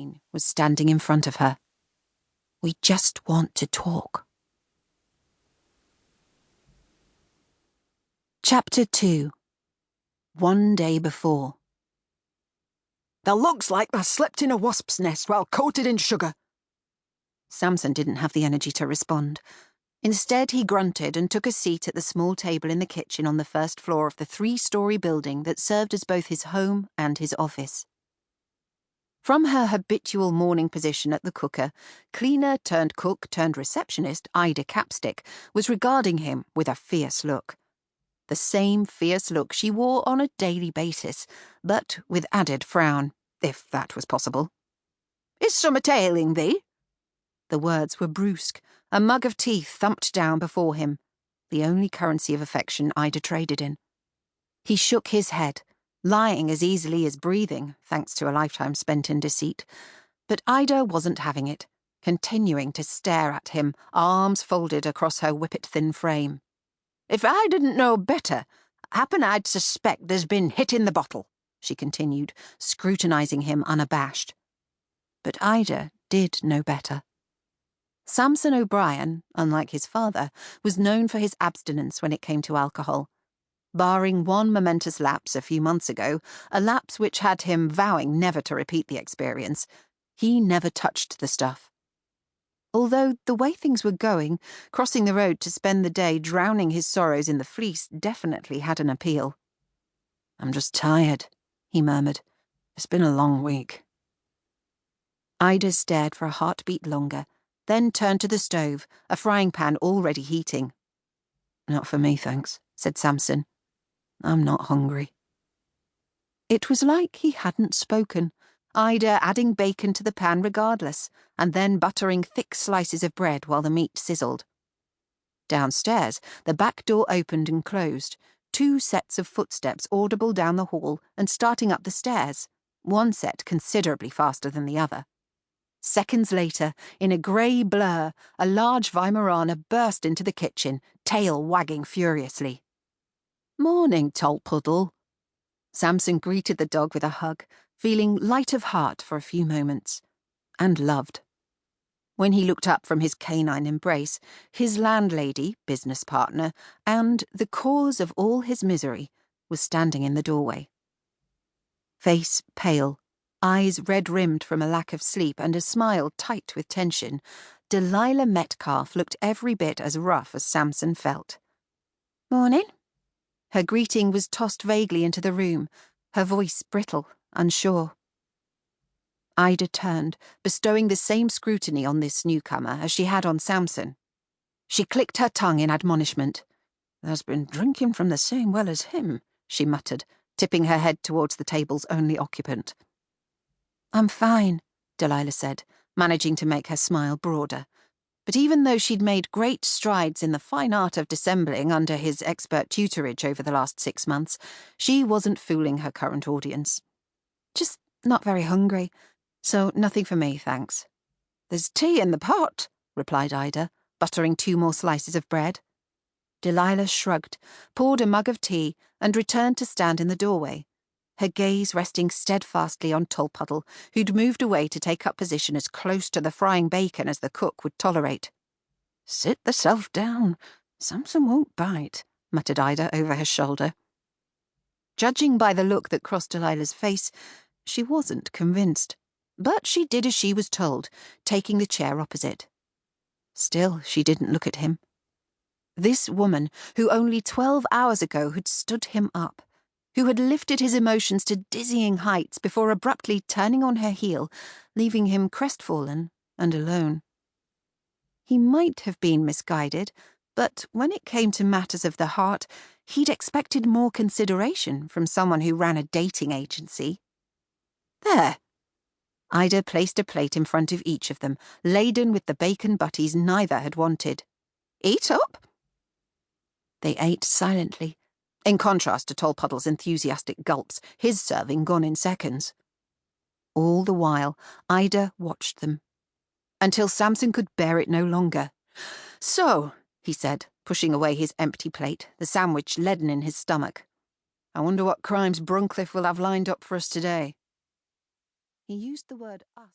machine was standing in front of her. We just want to talk. Chapter 2. One day before. "There looks like I slipped in a wasp's nest while coated in sugar." Samson didn't have the energy to respond. Instead, he grunted and took a seat at the small table in the kitchen on the first floor of the 3-story building that served as both his home and his office. From her habitual morning position at the cooker, cleaner-turned-cook-turned-receptionist Ida Capstick was regarding him with a fierce look. The same fierce look she wore on a daily basis, but with added frown, if that was possible. "Is summat ailing thee?" The words were brusque, a mug of tea thumped down before him, the only currency of affection Ida traded in. He shook his head, lying as easily as breathing, thanks to a lifetime spent in deceit. But Ida wasn't having it, continuing to stare at him, arms folded across her whippet-thin frame. "If I didn't know better, happen I'd suspect there's been hit in the bottle," she continued, scrutinizing him unabashed. But Ida did know better. Samson O'Brien, unlike his father, was known for his abstinence when it came to alcohol. Barring one momentous lapse a few months ago, a lapse which had him vowing never to repeat the experience, he never touched the stuff. Although the way things were going, crossing the road to spend the day drowning his sorrows in the fleece definitely had an appeal. "I'm just tired," he murmured. "It's been a long week." Ida stared for a heartbeat longer, then turned to the stove, a frying pan already heating. "Not for me, thanks," said Samson. "I'm not hungry." It was like he hadn't spoken, Ida adding bacon to the pan regardless, and then buttering thick slices of bread while the meat sizzled. Downstairs, the back door opened and closed, 2 sets of footsteps audible down the hall and starting up the stairs, one set considerably faster than the other. Seconds later, in a grey blur, a large Weimaraner burst into the kitchen, tail wagging furiously. "Morning, Tolpuddle." Samson greeted the dog with a hug, feeling light of heart for a few moments, and loved. When he looked up from his canine embrace, his landlady, business partner, and the cause of all his misery was standing in the doorway. Face pale, eyes red-rimmed from a lack of sleep and a smile tight with tension, Delilah Metcalfe looked every bit as rough as Samson felt. "Morning." Her greeting was tossed vaguely into the room, her voice brittle, unsure. Ida turned, bestowing the same scrutiny on this newcomer as she had on Samson. She clicked her tongue in admonishment. "There's been drinking from the same well as him," she muttered, tipping her head towards the table's only occupant. "I'm fine," Delilah said, managing to make her smile broader. But even though she'd made great strides in the fine art of dissembling under his expert tutorage over the last 6 months, she wasn't fooling her current audience. "Just not very hungry, so nothing for me, thanks." "There's tea in the pot," replied Ida, buttering 2 more slices of bread. Delilah shrugged, poured a mug of tea, and returned to stand in the doorway, her gaze resting steadfastly on Tolpuddle, who'd moved away to take up position as close to the frying bacon as the cook would tolerate. "Sit thyself down. Samson won't bite," muttered Ida over her shoulder. Judging by the look that crossed Delilah's face, she wasn't convinced, but she did as she was told, taking the chair opposite. Still, she didn't look at him. This woman, who only 12 hours ago had stood him up, who had lifted his emotions to dizzying heights before abruptly turning on her heel, leaving him crestfallen and alone. He might have been misguided, but when it came to matters of the heart, he'd expected more consideration from someone who ran a dating agency. "There." Ida placed a plate in front of each of them, laden with the bacon butties neither had wanted. "Eat up." They ate silently, in contrast to Tolpuddle's enthusiastic gulps, his serving gone in seconds. All the while, Ida watched them, until Samson could bear it no longer. "So," he said, pushing away his empty plate, the sandwich leaden in his stomach. "I wonder what crimes Bruncliffe will have lined up for us today." He used the word us.